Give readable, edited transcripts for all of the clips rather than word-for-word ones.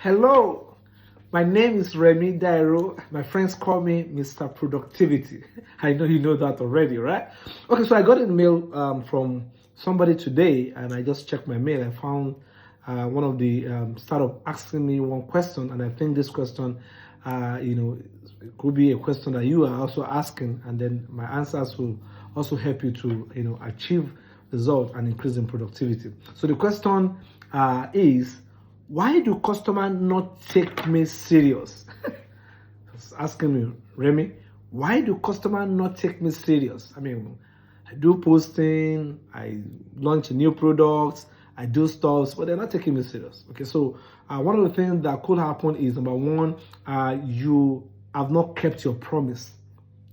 Hello, my name is Remy Dairo. My friends call me Mr. Productivity. I know you know that already, right? Okay, so I got an email from somebody today, and I just checked my mail. I found one of the startup asking me one question, and I think this question, it could be a question that you are also asking, and then my answers will also help you to, achieve result and increase in productivity. So the question is, why do customers not take me serious? Asking me, Remy, why do customers not take me serious? I mean, I do posting, I launch new products, I do stuff, but they're not taking me serious. Okay, so one of the things that could happen is, number one, you have not kept your promise.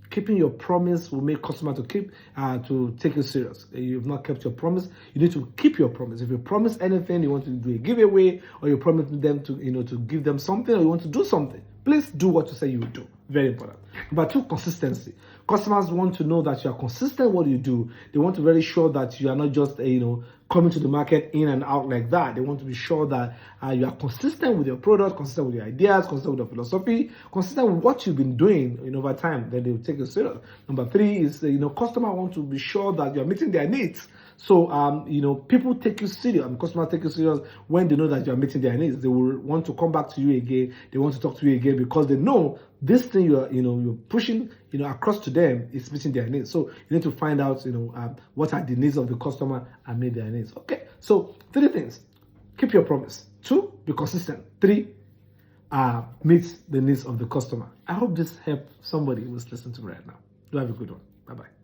Keeping your promise will make customer to take you serious. You've not kept your promise. You need to keep your promise. If you promise anything, you want to do a giveaway, or you promise them to give them something, or you want to do something, please do what you say you will do. Very important. Number two, consistency. Customers want to know that you are consistent what you do. They want to be very sure that you are not just coming to the market in and out like that. They want to be sure that you are consistent with your product, consistent with your ideas, consistent with your philosophy, consistent with what you've been doing over time. Then they will take it serious. Number three is customer want to be sure that you are meeting their needs. So people take you serious, and customers take you serious when they know that you are meeting their needs. They will want to come back to you again. They want to talk to you again because they know this thing you're pushing across to them is meeting their needs. So you need to find out what are the needs of the customer and meet their needs. Okay, so three things: keep your promise. Two, be consistent. Three, meet the needs of the customer. I hope this helped somebody who's listening to me right now. Do have a good one. Bye bye.